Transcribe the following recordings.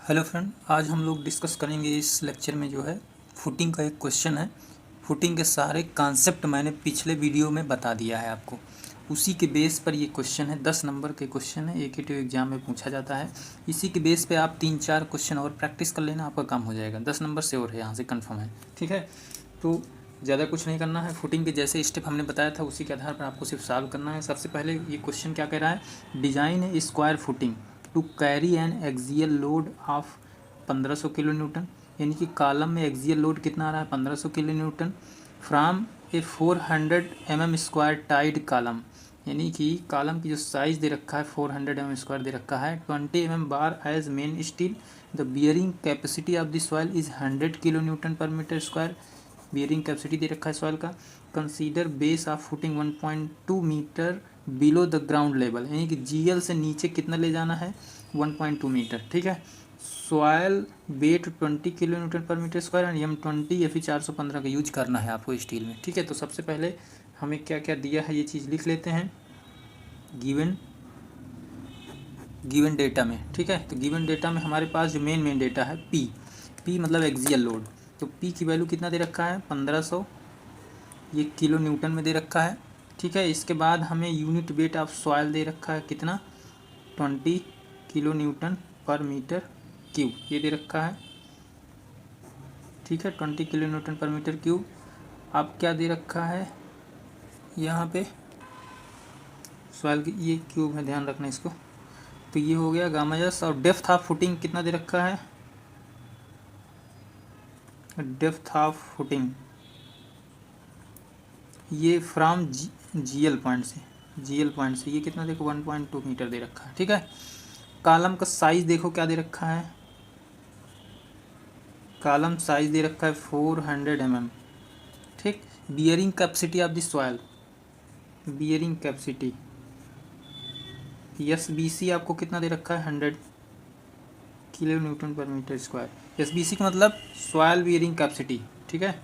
Hello friend, आज हम लोग डिस्कस करेंगे इस लेक्चर में जो है फुटिंग का एक क्वेश्चन है। फुटिंग के सारे कॉन्सेप्ट मैंने पिछले वीडियो में बता दिया है आपको। उसी के बेस पर ये क्वेश्चन है, 10 नंबर के क्वेश्चन है, एक एग्जाम में पूछा जाता है। इसी के बेस पे आप 3-4 क्वेश्चन और प्रैक्टिस कर लेना, आपका काम हो जाएगा। 10 नंबर से और है, यहाँ से कन्फर्म है। ठीक है, तो ज़्यादा कुछ नहीं करना है। फुटिंग के जैसे स्टेप हमने बताया था उसी के आधार पर आपको सिर्फ सॉल्व करना है। सबसे पहले ये क्वेश्चन क्या कह रहा है, design a square footing to carry an axial load of 1500 kilo newton. यानी कि कॉलम में एक्सियल लोड कितना आ रहा है, 1500 kilo newton, from a 400 mm square tied column. यानी कि कॉलम की जो साइज़ दे रखा है 400 mm स्क्वायर दे रखा है, 20 mm bar as main steel. The bearing capacity of the soil is 100 kilo newton per metre square. Bearing capacity दे रखा है सॉइल का। Consider base of footing 1.2 metre below the ground level. यानी कि GL से नीचे कितना ले जाना है, 1.2 मीटर। ठीक है, soil weight 20 kilo newton per metre square and M20 Fe 415 का यूज करना है आपको स्टील में। ठीक है, तो सबसे पहले हमें क्या क्या दिया है ये चीज़ लिख लेते हैं गिवन डेटा में। ठीक है, तो गिवन डेटा में हमारे पास जो मेन डेटा है पी मतलब एक्सियल लोड। तो पी की वैल्यू कितना दे रखा है, 1500, ये किलो न्यूटन में दे रखा है। ठीक है, इसके बाद हमें यूनिट वेट ऑफ सॉयल दे रखा है कितना, 20 kilo newton per metre cube, ये दे रखा है। ठीक है, 20 kilo newton per metre cube. अब क्या दे रखा है यहाँ पे, सॉइल की ये क्यूब है, ध्यान रखना इसको। तो ये हो गया गामा एस। और डेप्थ ऑफ फुटिंग कितना दे रखा है, डेप्थ ऑफ फुटिंग ये फ्रॉम जीएल पॉइंट से ये कितना देखो 1.2 मीटर दे रखा है। ठीक है, कॉलम का साइज देखो क्या दे रखा है, कॉलम साइज दे रखा है 400 mm। ठीक, bearing capacity of the soil, bearing capacity SBC आपको कितना दे रखा है, 100 kilo newton per metre square. SBC का मतलब सॉइल बियरिंग कैपेसिटी। ठीक है,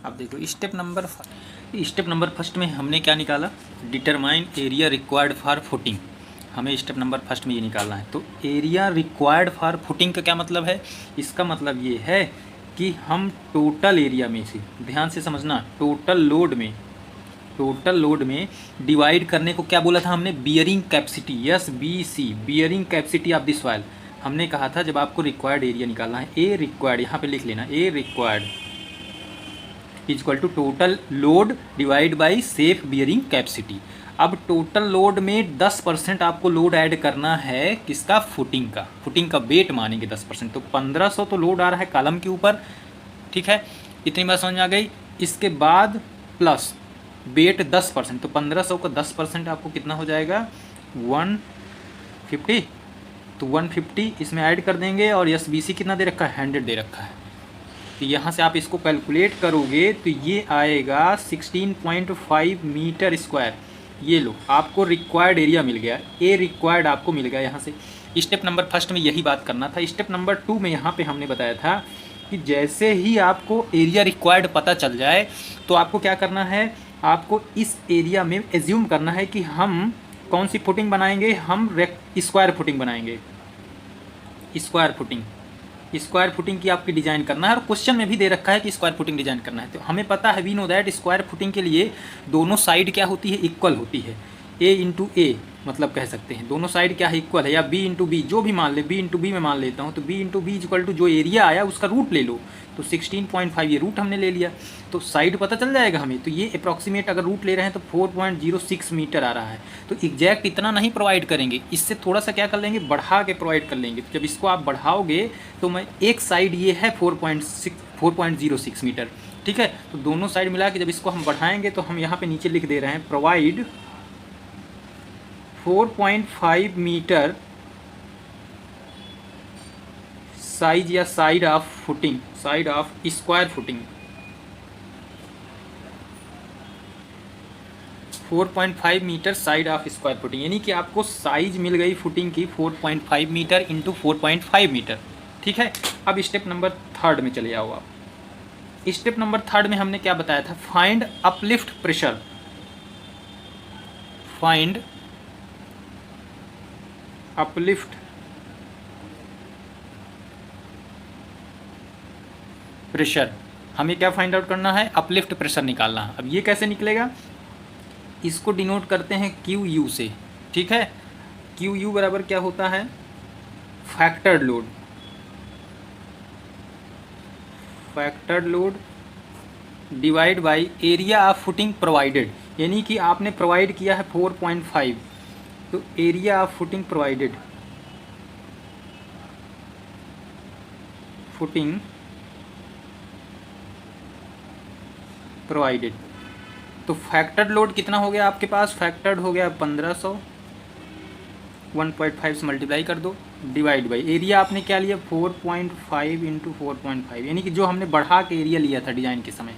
अब देखो स्टेप नंबर फर्स्ट में हमने क्या निकाला, determine area required for footing. हमें स्टेप नंबर फर्स्ट में ये निकालना है। तो एरिया रिक्वायर्ड फॉर फुटिंग का क्या मतलब है, इसका मतलब ये है कि हम टोटल एरिया में से, ध्यान से समझना, टोटल लोड में डिवाइड करने को क्या बोला था हमने, bearing capacity, SBC, bearing capacity of the soil. हमने कहा था जब आपको रिक्वायर्ड एरिया निकालना है, ए रिक्वायर्ड यहाँ पे लिख लेना, A required is equal to total load divide by safe bearing capacity. अब टोटल लोड में 10% आपको लोड ऐड करना है, किसका, फुटिंग का वेट मानेंगे 10%। तो 1500 तो लोड आ रहा है कॉलम के ऊपर। ठीक है, इतनी बात समझ आ गई। इसके बाद प्लस वेट 10%, तो 1500 का 10% आपको कितना हो जाएगा, 150। तो 150 इसमें ऐड कर देंगे। और SBC कितना दे रखा है, 100 दे रखा है। तो यहाँ से आप इसको कैलकुलेट करोगे तो ये आएगा 16.5 मीटर स्क्वायर। ये लो, आपको रिक्वायर्ड एरिया मिल गया, ए रिक्वायर्ड आपको मिल गया। यहाँ से स्टेप नंबर फर्स्ट में यही बात करना था। स्टेप नंबर 2 में यहाँ पे हमने बताया था कि जैसे ही आपको एरिया रिक्वायर्ड पता चल जाए तो आपको क्या करना है, आपको इस एरिया में एज्यूम करना है कि हम कौन सी फुटिंग बनाएंगे, हम स्क्वायर फुटिंग बनाएंगे। स्क्वायर फुटिंग की आपकी डिजाइन करना है, और क्वेश्चन में भी दे रखा है कि स्क्वायर फुटिंग डिजाइन करना है। तो हमें पता है, we know that square footing के लिए दोनों साइड क्या होती है, इक्वल होती है। A मतलब कह सकते हैं दोनों साइड क्या है, इक्वल है, या B जो भी मान ले, B में मान लेता हूँ। तो B इज इक्वल टू जो एरिया आया उसका रूट ले लो। तो 16.5 ये रूट हमने ले लिया, तो साइड पता चल जाएगा हमें। तो ये अप्रॉक्सीमेट अगर रूट ले रहे हैं तो 4.06 मीटर आ रहा है। तो एग्जैक्ट इतना नहीं प्रोवाइड करेंगे, इससे थोड़ा सा क्या कर लेंगे, बढ़ा के प्रोवाइड कर लेंगे। तो जब इसको आप बढ़ाओगे तो मैं एक साइड ये है 4.06 मीटर। ठीक है, तो दोनों साइड मिला के जब इसको हम बढ़ाएंगे तो हम यहाँ पे नीचे लिख दे रहे हैं, प्रोवाइड 4.5 मीटर साइज या side of square footing. 4.5 metre side of square footing, यानी कि आपको साइज मिल गई फुटिंग की 4.5 मीटर इंटू 4.5 मीटर। ठीक है, अब स्टेप नंबर 3 में चले जाओ आप। स्टेप नंबर 3 में हमने क्या बताया था, find uplift pressure, find uplift pressure, हमें क्या फाइंड आउट करना है, अपलिफ्ट प्रेशर निकालना है। अब ये कैसे निकलेगा, इसको डिनोट करते हैं क्यू यू से, ठीक है। क्यू यू बराबर क्या होता है, factored load, factored load divide by area of footing provided, यानी कि आपने प्रोवाइड किया है 4.5, तो area of footing provided, footing provided, तो फैक्टर्ड लोड कितना हो गया आपके पास, फैक्टर्ड हो गया 1500, 1.5 से मल्टीप्लाई कर दो, डिवाइड बाई एरिया आपने क्या लिया 4.5 इंटू 4.5, यानी कि जो हमने बढ़ा के एरिया लिया था डिज़ाइन के समय,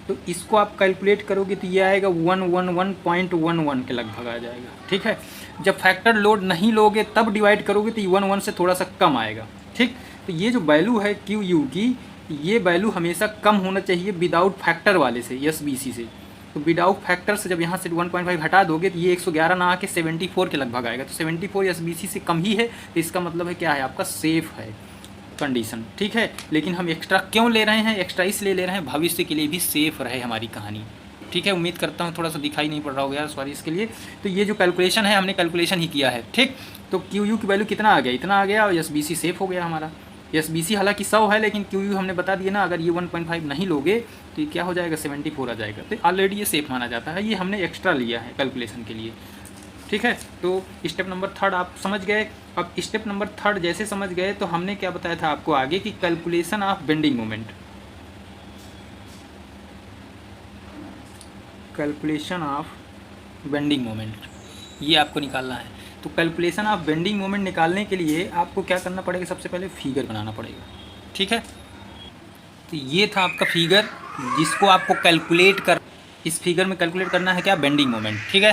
तो इसको आप कैलकुलेट करोगे तो ये आएगा 111.11 के लगभग आ जाएगा, ठीक है। जब फैक्टर लोड नहीं लोगे तब डिवाइड करोगे तो ये 11 से थोड़ा सा कम आएगा, ठीक। तो ये जो वैल्यू है क्यू यू की, ये वैल्यू हमेशा कम होना चाहिए विदाउट फैक्टर वाले से, SBC से। तो विदाउट फैक्टर से जब यहाँ से 1.5 हटा दोगे तो ये 111 ना आके 74 के लगभग आएगा, तो 74 SBC से कम ही है, तो इसका मतलब है क्या है, आपका सेफ है कंडीशन, ठीक है। लेकिन हम एक्स्ट्रा क्यों ले रहे हैं, एक्स्ट्रा इसलिए ले रहे हैं भविष्य के लिए भी सेफ रहे हमारी कहानी, ठीक है। उम्मीद करता हूँ थोड़ा सा दिखाई नहीं पड़ रहा होगा यार, सॉरी इसके लिए। तो ये जो कैलकुलेशन है हमने कैलकुलेशन ही किया है, ठीक। तो क्यू यू की वैल्यू कितना आ गया, इतना आ गया, और SBC सेफ हो गया हमारा। SBC हालांकि 100 है, लेकिन क्यू यू हमने बता दिया ना, अगर ये 1.5 नहीं लोगे तो ये क्या हो जाएगा, 74 आ जाएगा, तो ऑलरेडी ये सेफ माना जाता है, ये हमने एक्स्ट्रा लिया है कैलकुलेशन के लिए, ठीक है। तो स्टेप नंबर 3 आप समझ गए। अब स्टेप नंबर 3 जैसे समझ गए तो हमने क्या बताया था आपको आगे कि calculation of bending moment, calculation of bending moment, ये आपको निकालना है। तो कैलकुलेशन ऑफ बेंडिंग मोमेंट निकालने के लिए आपको क्या करना पड़ेगा, सबसे पहले फिगर बनाना पड़ेगा, ठीक है। तो ये था आपका फिगर जिसको आपको कैलकुलेट कर, इस फिगर में कैलकुलेट करना है क्या, बेंडिंग मोमेंट, ठीक है।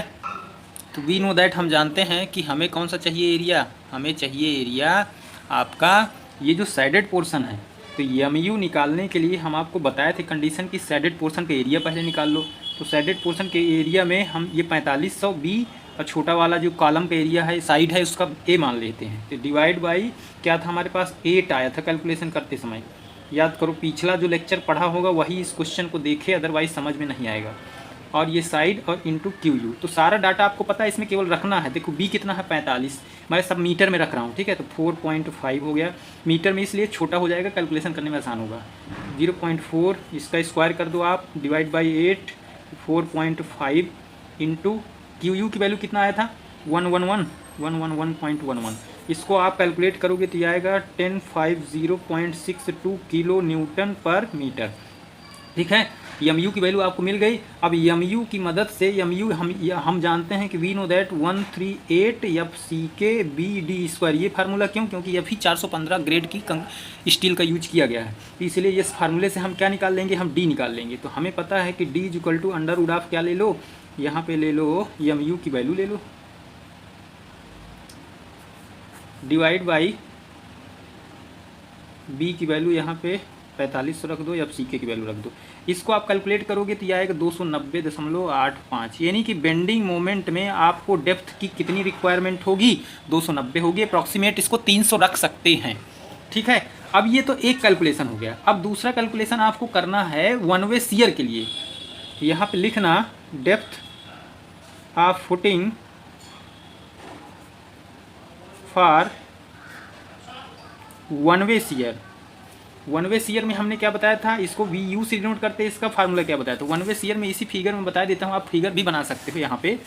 तो वी नो दैट, हम जानते हैं कि हमें कौन सा चाहिए एरिया, हमें चाहिए एरिया आपका ये जो साइडेड पोर्शन है। तो MU निकालने के लिए हम आपको बताए थे कंडीशन कि साइडेड पोर्शन का एरिया पहले निकाल लो। तो साइडेड पोर्शन के एरिया में हम ये 4500 B और छोटा वाला जो कॉलम का एरिया है साइड है उसका A मान लेते हैं। तो डिवाइड बाई क्या था हमारे पास, 8 आया था कैलकुलेशन करते समय। याद करो पिछला जो लेक्चर पढ़ा होगा वही इस क्वेश्चन को देखे, अदरवाइज समझ में नहीं आएगा। और ये साइड और इंटू क्यू यू, तो सारा डाटा आपको पता है, इसमें केवल रखना है। देखो B कितना है 45, मैं सब मीटर में रख रहा हूँ, ठीक है। तो 4.5 हो गया, मीटर में इसलिए छोटा हो जाएगा, कैलकुलेशन करने में आसान होगा। 0.4 इसका स्क्वायर कर दो आप, divide by 8, 4.5 into Q U की वैल्यू कितना आया था 111.11, इसको आप कैलकुलेट करोगे तो ये आएगा 1050.62 किलो न्यूटन पर मीटर, ठीक है। MU की वैल्यू आपको मिल गई। अब MU की मदद से MU हम जानते हैं कि वी नो दैट 138 FCK/BD²। ये फार्मूला क्यों, क्योंकि ये भी 415 ग्रेड की स्टील का यूज किया गया है, इसलिए इस फार्मूले से हम क्या निकाल लेंगे, हम D निकाल लेंगे। तो हमें पता है कि D = अंडर रूट ऑफ क्या ले लो, यहाँ पे ले लो MU की वैल्यू ले लो, डिवाइड बाई B की वैल्यू यहाँ पे 4500 रख दो, या FCK की वैल्यू रख दो। इसको आप कैलकुलेट करोगे तो यह आएगा 290.85, यानी कि बेंडिंग मोमेंट में आपको डेप्थ की कितनी रिक्वायरमेंट होगी, 290 होगी अप्रॉक्सीमेट। इसको 300 रख सकते हैं, ठीक है। अब ये तो एक कैलकुलेशन हो गया। अब दूसरा कैलकुलेशन आपको करना है वन वे शियर के लिए। यहाँ पे लिखना depth of footing for one way shear. One way shear में हमने क्या बताया था, इसको VU से डिनोट करते हैं, इसका फार्मूला क्या बताया था। वन वे शियर में इसी फिगर में बता देता हूँ, आप फिगर भी बना सकते हो। यहाँ पे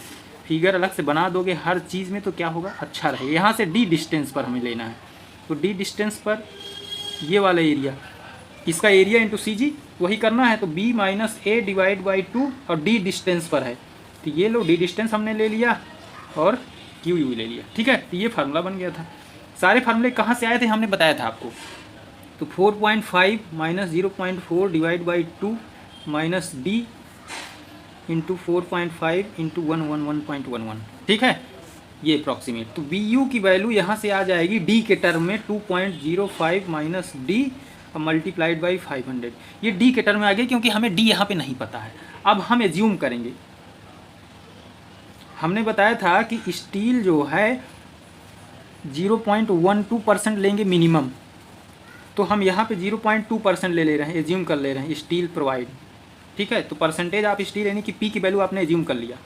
फिगर अलग से बना दोगे हर चीज़ में तो क्या होगा, अच्छा रहेगा। यहाँ से D डिस्टेंस पर हमें लेना है, तो D डिस्टेंस पर ये वाला एरिया, इसका एरिया इंटू CG वही करना है। तो B - A डिवाइड बाई 2 और D डिस्टेंस पर है, तो ये लो D डिस्टेंस हमने ले लिया और QU ले लिया, ठीक है। तो ये फार्मूला बन गया था। सारे फार्मूले कहाँ से आए थे हमने बताया था आपको। तो 4.5 - 0.4 divide by 2 minus D into 4.5 into 111.11, ठीक है, ये अप्रॉक्सीमेट। तो BU की वैल्यू यहाँ से आ जाएगी D के टर्म में 2.05 माइनस D मल्टीप्लाइड बाई 500। ये D के टर्म में आ गई क्योंकि हमें D यहाँ पे नहीं पता है। अब हम एज्यूम करेंगे, हमने बताया था कि स्टील जो है 0.12% लेंगे मिनिमम, तो हम यहाँ पे 0.2% ले रहे हैं, एज्यूम कर ले रहे हैं स्टील प्रोवाइड, ठीक है। तो परसेंटेज आप स्टील यानी कि पी की वैल्यू आपने एज्यूम कर लिया।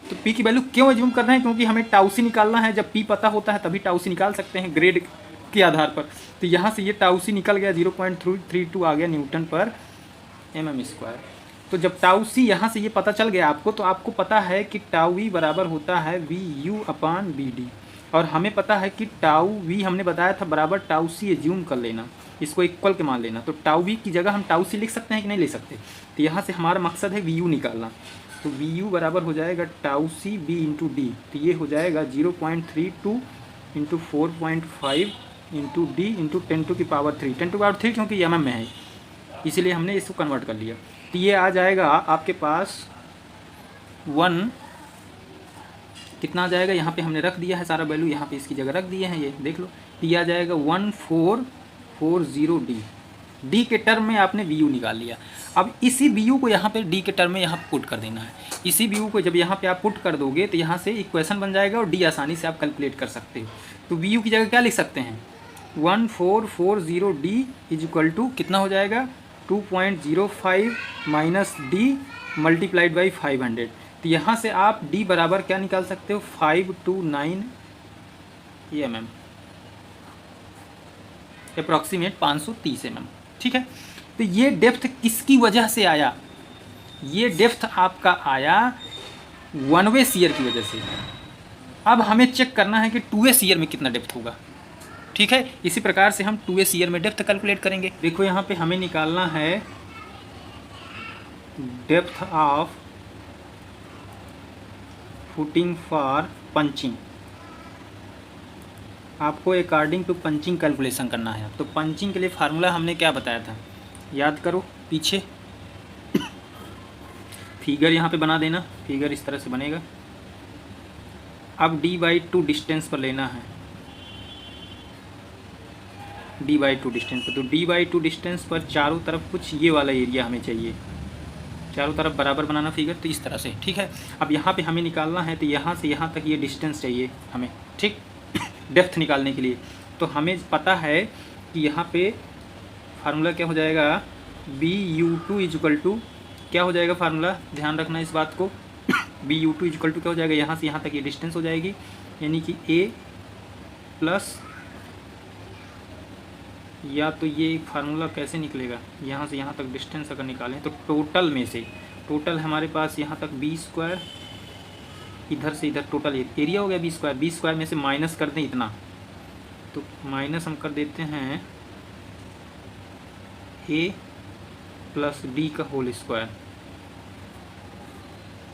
तो पी की वैल्यू क्यों एज्यूम कर रहे हैं, क्योंकि हमें टाउ सी निकालना है। जब पी पता होता है तभी टाउ सी निकाल सकते हैं ग्रेड के आधार पर। तो यहाँ से ये टाउ सी निकल गया, 0.332 आ गया न्यूटन पर mm²। तो जब टाउ सी यहाँ से ये पता चल गया आपको, तो आपको पता है कि टाउ वी बराबर होता है VU/BD, और हमें पता है कि टाउ वी हमने बताया था बराबर टाउ सी एज्यूम कर लेना, इसको इक्वल के मान लेना। तो टाउ वी की जगह हम टाउ सी लिख सकते हैं कि नहीं ले सकते। तो यहाँ से हमारा मकसद है VU निकालना। तो VU बराबर हो जाएगा टाउ सी B इंटू डी। तो ये हो जाएगा 0.32 इंटू 4.5 इंटू डी इंटू 10⁻3। 10⁻3 क्योंकि mm में है, इसीलिए हमने इसको कन्वर्ट कर लिया। तो ये आ जाएगा आपके पास 1 कितना आ जाएगा, यहाँ पे हमने रख दिया है सारा वैल्यू, यहाँ पे इसकी जगह रख दिए हैं, ये देख लो। तो ये आ जाएगा 1440 डी के टर्म में आपने VU निकाल लिया। अब इसी VU को यहाँ पे डी के टर्म में यहाँ पुट कर देना है। इसी VU को जब यहाँ पे आप पुट कर दोगे तो यहाँ से इक्वेशन बन जाएगा और डी आसानी से आप कैलकुलेट कर सकते हो। तो VU की जगह क्या लिख सकते हैं, 1440 डी इज इक्वल टू कितना हो जाएगा, 2.05 माइनस डी मल्टीप्लाइड बाई 500। तो यहाँ से आप डी बराबर क्या निकाल सकते हो, 529 mm, अप्रॉक्सीमेट 530 mm, ठीक है। तो ये डेप्थ किसकी वजह से आया, ये डेप्थ आपका आया 1 वे शियर की वजह से। अब हमें चेक करना है कि 2 वे शियर में कितना डेप्थ होगा, ठीक है। इसी प्रकार से हम 2 वे शियर में डेप्थ कैलकुलेट करेंगे। देखो यहाँ पे हमें निकालना है depth of footing for punching. आपको अकॉर्डिंग टू पंचिंग कैलकुलेशन करना है। तो पंचिंग के लिए फार्मूला हमने क्या बताया था, याद करो पीछे। फिगर यहाँ पे बना देना, फिगर इस तरह से बनेगा। अब d/2 डिस्टेंस पर लेना है, d/2 डिस्टेंस पर। तो d/2 डिस्टेंस पर चारों तरफ कुछ ये वाला एरिया हमें चाहिए, चारों तरफ बराबर बनाना फिगर, तो इस तरह से, ठीक है। अब यहाँ पे हमें निकालना है, तो यहाँ से यहाँ तक ये डिस्टेंस चाहिए हमें, ठीक, डेप्थ निकालने के लिए। तो हमें पता है कि यहाँ पे फार्मूला क्या हो जाएगा, BU2 इज इक्वल टू क्या हो जाएगा फार्मूला, ध्यान रखना इस बात को। BU2 इज इक्वल टू क्या हो जाएगा, यहाँ से यहाँ तक ये डिस्टेंस हो जाएगी, यानी कि A प्लस, या तो ये फार्मूला कैसे निकलेगा, यहाँ से यहाँ तक डिस्टेंस अगर निकालें तो टोटल में से, टोटल हमारे पास यहाँ तक B², इधर से इधर टोटल एरिया हो गया B²। B² में से माइनस कर दें इतना, तो माइनस हम कर देते हैं A प्लस D का होल स्क्वायर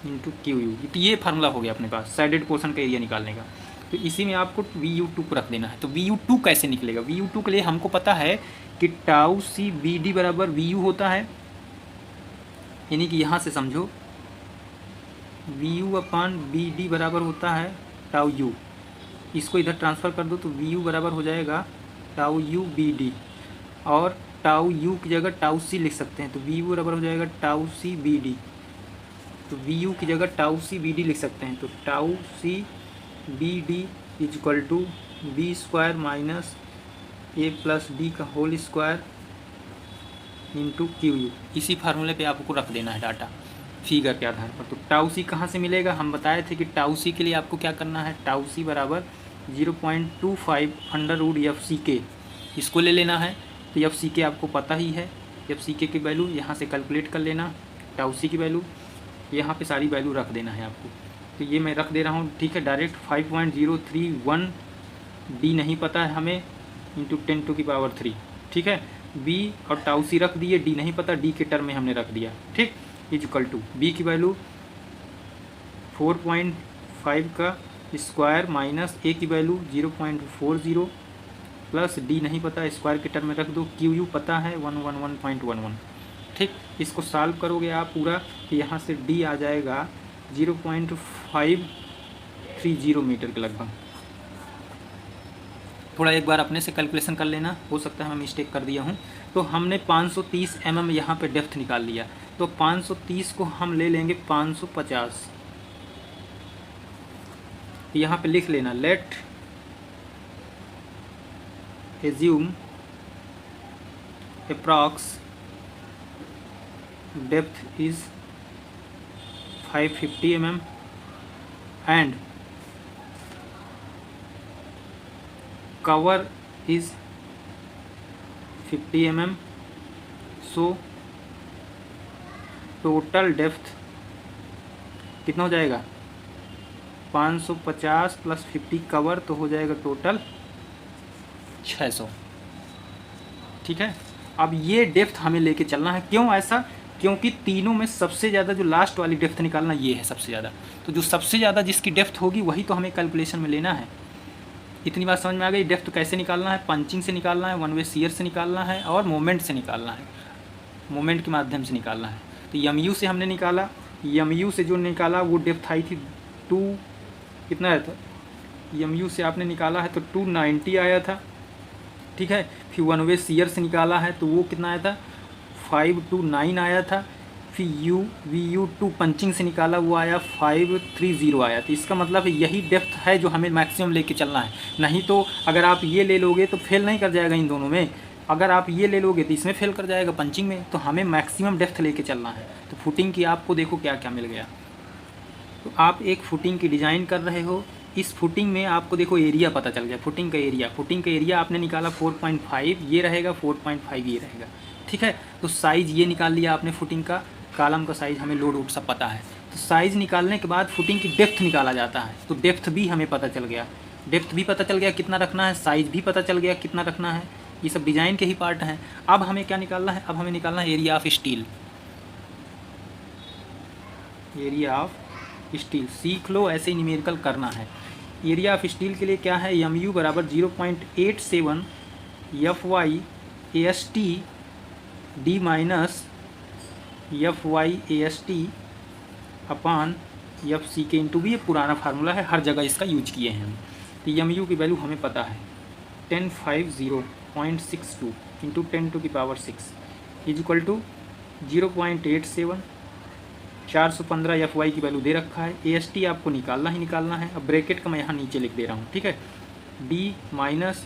इंटू QU। तो ये फार्मूला हो गया अपने पास साइडेड पोर्शन का एरिया निकालने का। तो इसी में आपको VU2 को रख देना है। तो VU2 कैसे निकलेगा, VU2 के लिए हमको पता है कि टाउ सी BD बराबर VU होता है, यानी कि यहाँ से समझो VU/BD बराबर होता है टाउ U। इसको इधर ट्रांसफ़र कर दो तो VU बराबर हो जाएगा टाउ U BD, और टाउ U की जगह टाउ C लिख सकते हैं। तो VU बराबर हो जाएगा टाउ C BD। तो VU की जगह टाउ C BD लिख सकते हैं। तो tau C BD is equal to B² minus A plus D का होल स्क्वायर इंटू QU। इसी फार्मूले पे आपको रख देना है डाटा फिगर के आधार पर। तो टाउ सी कहाँ से मिलेगा, हम बताए थे कि टाउ सी के लिए आपको क्या करना है, टाउ सी बराबर 0.25 √FCK, इसको ले लेना है। तो FCK आपको पता ही है, FCK की वैल्यू यहाँ से कैलकुलेट कर लेना, टाउ सी की वैल्यू यहाँ पे सारी वैल्यू रख देना है आपको। तो ये मैं रख दे रहा हूँ, ठीक है, डायरेक्ट 5.031 D नहीं पता है हमें, इंटू 10⁻3, ठीक है। B और टाउ सी रख दिए, D नहीं पता, D के टर्म में हमने रख दिया, ठीक, इज इक्वल टू B की वैल्यू 4.5 का स्क्वायर माइनस A की वैल्यू 0.40 प्लस D नहीं पता, स्क्वायर के टर्म में रख दो, QU पता है 111.11, ठीक। इसको सॉल्व करोगे आप पूरा, तो यहाँ से D आ जाएगा 0.530 मीटर के लगभग। थोड़ा एक बार अपने से कैलकुलेशन कर लेना, हो सकता है मैं मिस्टेक कर दिया हूँ। तो हमने 530 mm यहाँ पे डेप्थ निकाल लिया, तो 530 को हम ले लेंगे 550, यहाँ पे लिख लेना, late assume approx depth is 550 mm and cover is 50 mm, so total depth कितना हो जाएगा 550 प्लस 50 कवर तो हो जाएगा टोटल 600। ठीक है, अब ये डेप्थ हमें लेके चलना है। क्यों ऐसा? क्योंकि तीनों में सबसे ज़्यादा जो लास्ट वाली डेप्थ निकालना ये है सबसे ज़्यादा, तो जो सबसे ज़्यादा जिसकी डेप्थ होगी वही तो हमें कैलकुलेशन में लेना है। इतनी बात समझ में आ गई? डेप्थ कैसे निकालना है? पंचिंग से निकालना है, वन वे शियर से निकालना है और मोमेंट से निकालना है, मोमेंट के माध्यम से निकालना है। तो यमयू से हमने निकाला, यमयू से जो निकाला वो डेप्थ आई थी 2 कितना आया था, यमयू से आपने निकाला है तो 290 आया था। ठीक है, फिर वन वे शियर से निकाला है तो वो कितना आया था 529 आया था। फिर VU2 पंचिंग से निकाला वो आया 530 आया। तो इसका मतलब यही डेप्थ है जो हमें मैक्सिमम लेके चलना है। नहीं तो अगर आप ये ले लोगे तो फेल नहीं कर जाएगा इन दोनों में, अगर आप ये ले लोगे तो इसमें फेल कर जाएगा पंचिंग में। तो हमें मैक्सिमम डेप्थ लेके चलना है। तो फुटिंग की आपको देखो क्या क्या मिल गया। तो आप एक फुटिंग की डिज़ाइन कर रहे हो, इस फुटिंग में आपको देखो एरिया पता चल गया, फुटिंग का एरिया आपने निकाला 4.5 ये रहेगा, 4.5 ये रहेगा। ठीक है, तो साइज़ ये निकाल लिया आपने फुटिंग का, कॉलम का साइज़ हमें लोड वोड सब पता है। तो साइज़ निकालने के बाद फुटिंग की डेप्थ निकाला जाता है। तो डेप्थ भी हमें पता चल गया, डेप्थ भी पता चल गया कितना रखना है, साइज़ भी पता चल गया कितना रखना है। ये सब डिज़ाइन के ही पार्ट हैं। अब हमें क्या निकालना है? अब हमें निकालना है area of steel, area of steel. सीख लो, ऐसे ही न्यूमेरिकल करना है। एरिया ऑफ स्टील के लिए क्या है? MU बराबर 0.87 FY AST D minus FY AST अपान FC के इंटू भी। ये पुराना फार्मूला है, हर जगह इसका यूज किए हैं हम। तो MU की वैल्यू हमें पता है 1050.62 into 10⁻6 is equal to 0.87, 415 FY की वैल्यू दे रखा है। AST आपको निकालना ही निकालना है। अब ब्रैकेट का मैं यहाँ नीचे लिख दे रहा हूँ। ठीक है, D माइनस,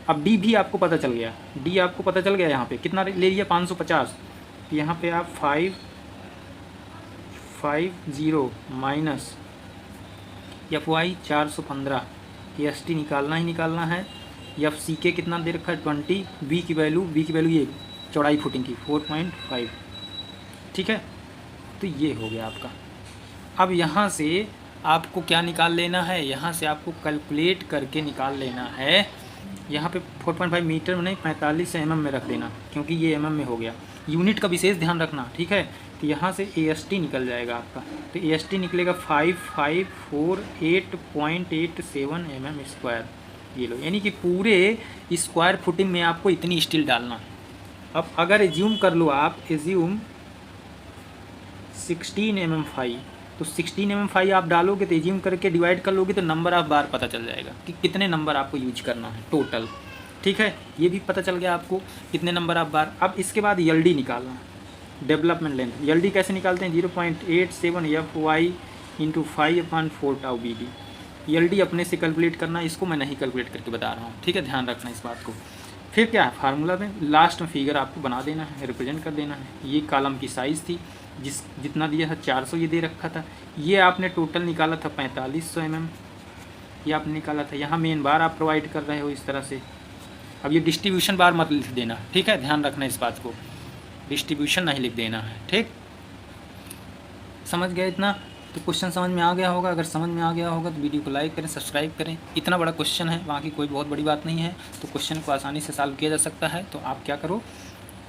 अब D भी आपको पता चल गया, D आपको पता चल गया। यहाँ पे कितना ले लिया 550, यहाँ पे आप 550 माइनस FY 415, AST निकालना ही निकालना है। FC कितना दे रखा है 20, V की वैल्यू ये चौड़ाई फुटिंग की 4.5। ठीक है, तो ये हो गया आपका। अब यहाँ से आपको क्या निकाल लेना है? यहाँ से आपको कैलकुलेट करके निकाल लेना है। यहाँ पे 4.5 मीटर में नहीं 45 mm में रख देना, क्योंकि ये mm में हो गया। यूनिट का विशेष ध्यान रखना। ठीक है, तो यहाँ से AST निकल जाएगा आपका। तो AST निकलेगा 5548.87 mm²। ये लो, यानी कि पूरे स्क्वायर फुटिंग में आपको इतनी स्टील डालना है। अब अगर एज्यूम कर लो आप, एज्यूम 16 mm फाई, तो 16 mm फाई आप डालोगे तो एज्यूम करके डिवाइड कर लोगे तो नंबर ऑफ बार पता चल जाएगा कि कितने नंबर आपको यूज करना है टोटल। ठीक है, ये भी पता चल गया आपको कितने नंबर ऑफ बार। अब इसके बाद LD निकालना है, डेवलपमेंट लेंथ। LD कैसे निकालते हैं? 0.87 FY into 5/4 tau BD। LD अपने से कैलकुलेट करना, इसको मैं नहीं कैलकुलेट करके बता रहा हूँ। ठीक है, ध्यान रखना इस बात को। फिर क्या है, फार्मूला में लास्ट में फिगर आपको बना देना है, रिप्रेजेंट कर देना है। ये कॉलम की साइज़ थी, जितना दिया था 400 ये दे रखा था। ये आपने टोटल निकाला था 4500 mm, ये आपने निकाला था। यहाँ मेन बार आप प्रोवाइड कर रहे हो इस तरह से। अब ये डिस्ट्रीब्यूशन बार मत लिख देना। ठीक है, ध्यान रखना इस बात को, डिस्ट्रीब्यूशन नहीं लिख देना है। ठीक, समझ गए इतना? तो क्वेश्चन समझ में आ गया होगा। अगर समझ में आ गया होगा तो वीडियो को लाइक करें, सब्सक्राइब करें। इतना बड़ा क्वेश्चन है, बाकी कोई बहुत बड़ी बात नहीं है। तो क्वेश्चन को आसानी से सॉल्व किया जा सकता है। तो आप क्या करो,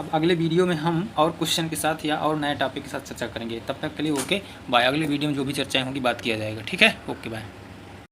अब अगले वीडियो में हम और क्वेश्चन के साथ या और नए टॉपिक के साथ चर्चा करेंगे। तब तक के लिए ओके बाय। अगले वीडियो में जो भी चर्चाएं होंगी बात किया जाएगा। ठीक है, ओके बाय।